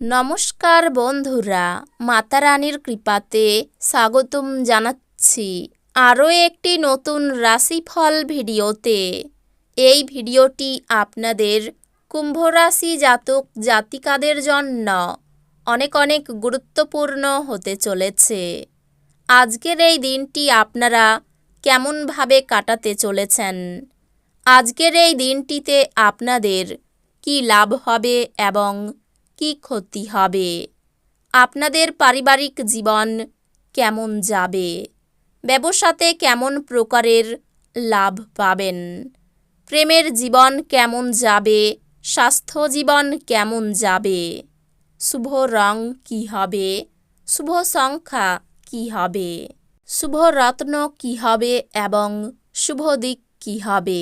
নমস্কার বন্ধুরা, মাতা রানীর কৃপাতে স্বাগতম জানাচ্ছি আরও একটি নতুন রাশিফল ভিডিওতে। এই ভিডিওটি আপনাদের কুম্ভ রাশি জাতক জাতিকাদের জন্য অনেক অনেক গুরুত্বপূর্ণ হতে চলেছে। আজকের এই দিনটি আপনারা কেমনভাবে কাটাতে চলেছেন, আজকের এই দিনটিতে আপনাদের কি লাভ হবে এবং কি ক্ষতি হবে, আপনাদের পারিবারিক জীবন কেমন যাবে, ব্যবসাতে কেমন প্রকারের লাভ পাবেন, প্রেমের জীবন কেমন যাবে, স্বাস্থ্য জীবন কেমন যাবে, শুভ রং কি হবে, শুভ সংখ্যা কি হবে, শুভ রত্ন কি হবে এবং শুভ দিক কি হবে,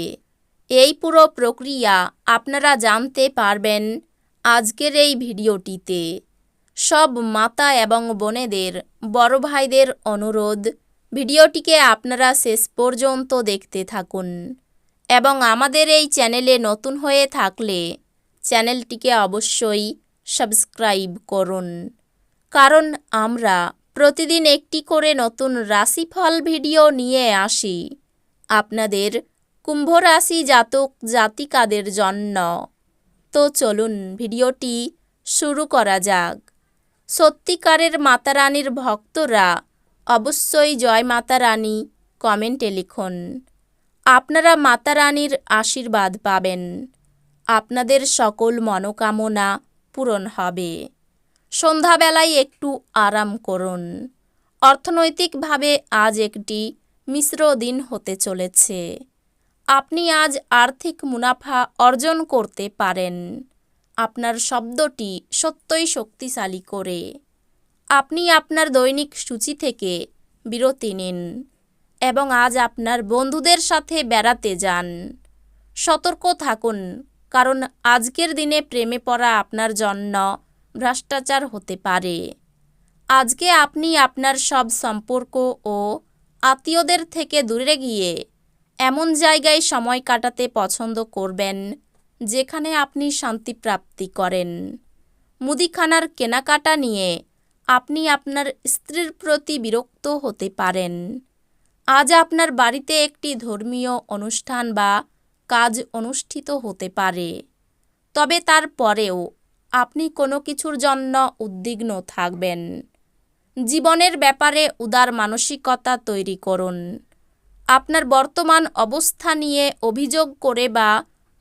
এই পুরো প্রক্রিয়া আপনারা জানতে পারবেন আজকের এই ভিডিওটিতে। সব মাতা এবং বোনেদের, বড় ভাইদের অনুরোধ, ভিডিওটিকে আপনারা শেষ পর্যন্ত দেখতে থাকুন এবং আমাদের এই চ্যানেলে নতুন হয়ে থাকলে চ্যানেলটিকে অবশ্যই সাবস্ক্রাইব করুন, কারণ আমরা প্রতিদিন একটি করে নতুন রাশিফল ভিডিও নিয়ে আসি আপনাদের কুম্ভ রাশি জাতক জাতিকাদের জন্য। তো চলুন ভিডিওটি শুরু করা যাক। সত্যিকারের মাতা রানীর ভক্তরা অবশ্যই জয় মাতা রানী কমেন্টে লিখুন। আপনারা মাতা রানীর আশীর্বাদ পাবেন, আপনাদের সকল মনোকামনা পূরণ হবে। সন্ধ্যাবেলায় একটু আরাম করুন। অর্থনৈতিকভাবে আজ একটি মিশ্র দিন হতে চলেছে। আপনি আজ আর্থিক মুনাফা অর্জন করতে পারেন। আপনার শব্দটি সত্যই শক্তিশালী করে। আপনি আপনার দৈনিক সূচি থেকে বিরতি নিন এবং আজ আপনার বন্ধুদের সাথে বেড়াতে যান। সতর্ক থাকুন, কারণ আজকের দিনে প্রেমে পড়া আপনার জন্য ভ্রষ্টাচার হতে পারে। আজকে আপনি আপনার সব সম্পর্ক ও আত্মীয়দের থেকে দূরে গিয়ে এমন জায়গায় সময় কাটাতে পছন্দ করবেন যেখানে আপনি শান্তি প্রাপ্তি করেন। মুদিখানার কেনাকাটা নিয়ে আপনি আপনার স্ত্রীর প্রতি বিরক্ত হতে পারেন। আজ আপনার বাড়িতে একটি ধর্মীয় অনুষ্ঠান বা কাজ অনুষ্ঠিত হতে পারে, তবে তারপরেও আপনি কোনো কিছুর জন্য উদ্বিগ্ন থাকবেন। জীবনের ব্যাপারে উদার মানসিকতা তৈরি করুন। আপনার বর্তমান অবস্থা নিয়ে অভিযোগ করে বা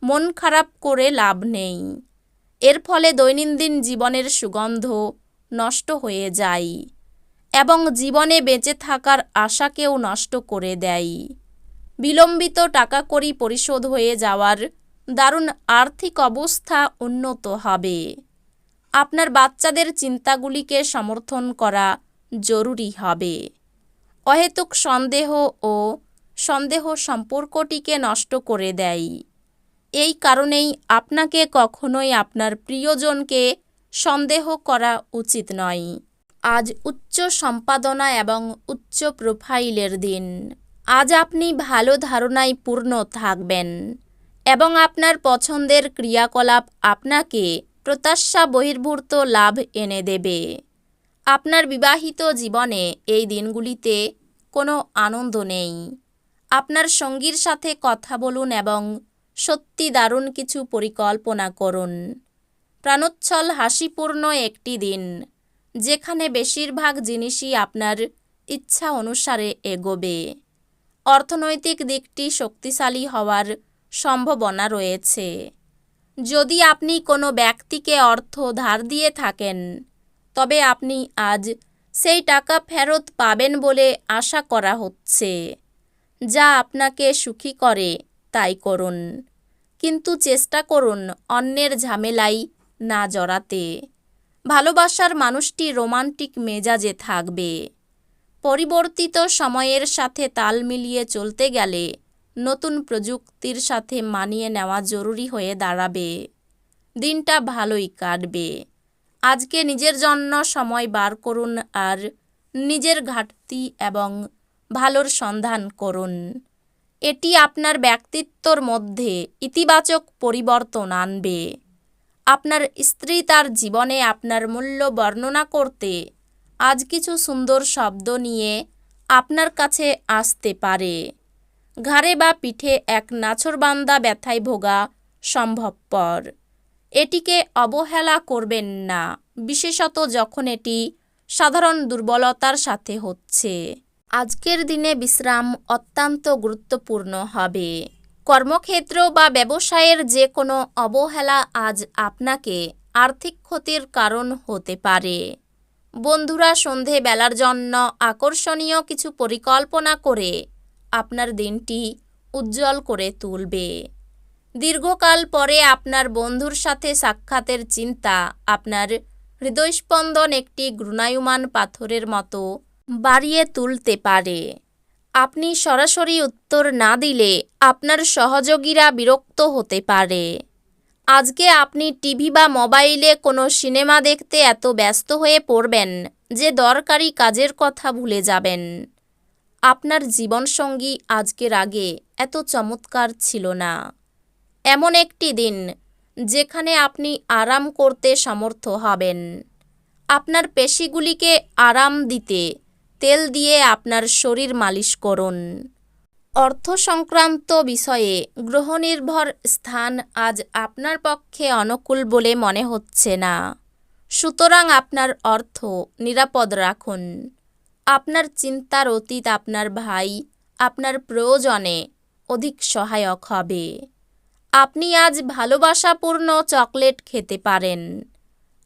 মন খারাপ করে লাভ নেই। এর ফলে দৈনন্দিন জীবনের সুগন্ধ নষ্ট হয়ে যায় এবং জীবনে বেঁচে থাকার আশাকেও নষ্ট করে দেয়। বিলম্বিত টাকাকড়ি পরিশোধ হয়ে যাওয়ার দারুণ আর্থিক অবস্থা উন্নত হবে। আপনার বাচ্চাদের চিন্তাগুলিকে সমর্থন করা জরুরি হবে। অহেতুক সন্দেহ সম্পর্কটিকে নষ্ট করে দেয়। এই কারণেই আপনাকে কখনোই আপনার প্রিয়জনকে সন্দেহ করা উচিত নয়। আজ উচ্চ সম্পাদনা এবং উচ্চ প্রোফাইলের দিন। আজ আপনি ভালো ধারণায় পূর্ণ থাকবেন এবং আপনার পছন্দের ক্রিয়াকলাপ আপনাকে প্রত্যাশা বহির্ভূত লাভ এনে দেবে। আপনার বিবাহিত জীবনে এই দিনগুলিতে কোনো আনন্দ নেই। আপনার সঙ্গীর সাথে কথা বলুন এবং সত্যি দারুণ কিছু পরিকল্পনা করুন। প্রাণোচ্ছল হাসিপূর্ণ একটি দিন, যেখানে বেশিরভাগ জিনিসই আপনার ইচ্ছা অনুসারে এগোবে। অর্থনৈতিক দিকটি শক্তিশালী হওয়ার সম্ভাবনা রয়েছে। যদি আপনি কোনো ব্যক্তিকে অর্থ ধার দিয়ে থাকেন, তবে আপনি আজ সেই টাকা ফেরত পাবেন বলে আশা করা হচ্ছে। যা আপনাকে সুখী করে তাই করুন, কিন্তু চেষ্টা করুন অন্যের ঝামেলায় না জড়াতে। ভালোবাসার মানুষটি রোমান্টিক মেজাজে থাকবে। পরিবর্তিত সময়ের সাথে তাল মিলিয়ে চলতে গেলে নতুন প্রযুক্তির সাথে মানিয়ে নেওয়া জরুরি হয়ে দাঁড়াবে। দিনটা ভালোই কাটবে। আজকে নিজের জন্য সময় বার করুন আর নিজের ঘাটতি এবং ভালোর সন্ধান করুন। এটি আপনার ব্যক্তিত্বর মধ্যে ইতিবাচক পরিবর্তন আনবে। আপনার স্ত্রী তার জীবনে আপনার মূল্য বর্ণনা করতে আজ কিছু সুন্দর শব্দ নিয়ে আপনার কাছে আসতে পারে। ঘাড়ে বা পিঠে এক নাছোড়বান্দা ব্যথায় ভোগা সম্ভবপর। এটিকে অবহেলা করবেন না, বিশেষত যখন এটি সাধারণ দুর্বলতার সাথে হচ্ছে। আজকের দিনে বিশ্রাম অত্যন্ত গুরুত্বপূর্ণ হবে। কর্মক্ষেত্র বা ব্যবসায়ের যে কোনো অবহেলা আজ আপনাকে আর্থিক ক্ষতির কারণ হতে পারে। বন্ধুরা সন্ধেবেলার জন্য আকর্ষণীয় কিছু পরিকল্পনা করে আপনার দিনটি উজ্জ্বল করে তুলবে। দীর্ঘকাল পরে আপনার বন্ধুর সাথে সাক্ষাতের চিন্তা আপনার হৃদয়স্পন্দন একটি ঘূর্ণায়মান পাথরের মতো বাড়িয়ে তুলতে পারে। আপনি সরাসরি উত্তর না দিলে আপনার সহযোগীরা বিরক্ত হতে পারে। আজকে আপনি টিভি বা মোবাইলে কোনো সিনেমা দেখতে এত ব্যস্ত হয়ে পড়বেন যে দরকারি কাজের কথা ভুলে যাবেন। আপনার জীবনসঙ্গী আজকের আগে এত চমৎকার ছিল না। এমন একটি দিন যেখানে আপনি আরাম করতে সমর্থ হবেন। আপনার পেশিগুলিকে আরাম দিতে তেল দিয়ে আপনার শরীর মালিশ করুন। অর্থ সংক্রান্ত বিষয়ে গ্রহনির্ভর স্থান আজ আপনার পক্ষে অনুকূল বলে মনে হচ্ছে না। সুতরাং আপনার অর্থ নিরাপদ রাখুন। আপনার চিন্তার অতীত আপনার ভাই আপনার প্রয়োজনে অধিক সহায়ক হবে। আপনি আজ ভালোবাসাপূর্ণ চকলেট খেতে পারেন।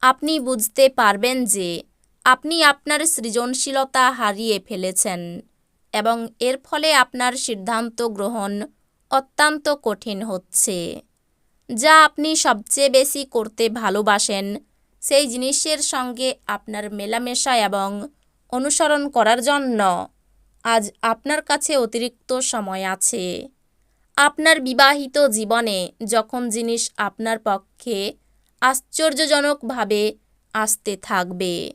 আপনি বুঝতে পারবেন যে আপনি আপনার সৃজনশীলতা হারিয়ে ফেলেছেন এবং এর ফলে আপনার সিদ্ধান্ত গ্রহণ অত্যন্ত কঠিন হচ্ছে। যা আপনি সবচেয়ে বেশি করতে ভালোবাসেন সেই জিনিসের সঙ্গে আপনার মেলামেশা এবং অনুসরণ করার জন্য আজ আপনার কাছে অতিরিক্ত সময় আছে। আপনার বিবাহিত জীবনে যখন জিনিস আপনার পক্ষে আশ্চর্যজনকভাবে আসতে থাকবে।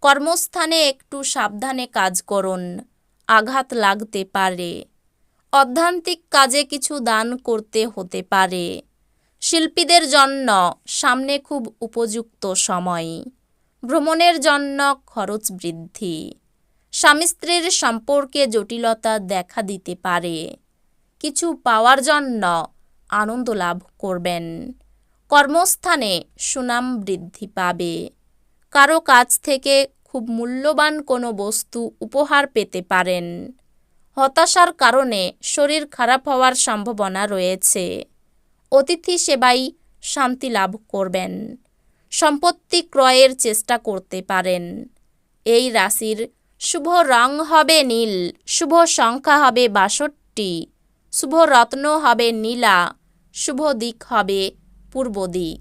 কর্মস্থানে একটু সাবধানে কাজ করুন, আঘাত লাগতে পারে। অধ্যান্তিক কাজে কিছু দান করতে হতে পারে। শিল্পীদের জন্য সামনে খুব উপযুক্ত সময়। ভ্রমণের জন্য খরচ বৃদ্ধি। স্বামী স্ত্রীর সম্পর্কে জটিলতা দেখা দিতে পারে। কিছু পাওয়ার জন্য আনন্দ লাভ করবেন। কর্মস্থানে সুনাম বৃদ্ধি পাবে। কারো কাছ থেকে খুব মূল্যবান কোনো বস্তু উপহার পেতে পারেন। হতাশার কারণে শরীর খারাপ হওয়ার সম্ভাবনা রয়েছে। অতিথি সেবায় শান্তি লাভ করবেন। সম্পত্তি ক্রয়ের চেষ্টা করতে পারেন। এই রাশির শুভ রং হবে নীল, শুভ সংখ্যা হবে 62, শুভ রত্ন হবে নীলা, শুভ দিক হবে পূর্ব দিক।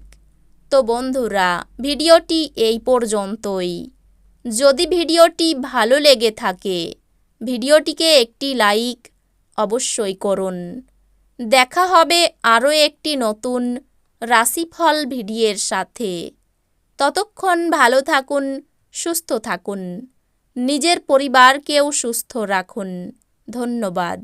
তো বন্ধুরা, ভিডিওটি এই পর্যন্তই। যদি ভিডিওটি ভালো লেগে থাকে ভিডিওটিকে একটি লাইক অবশ্যই করুন। দেখা হবে আরও একটি নতুন রাশিফল ভিডিওর সাথে। ততক্ষণ ভালো থাকুন, সুস্থ থাকুন, নিজের পরিবারকেও সুস্থ রাখুন। ধন্যবাদ।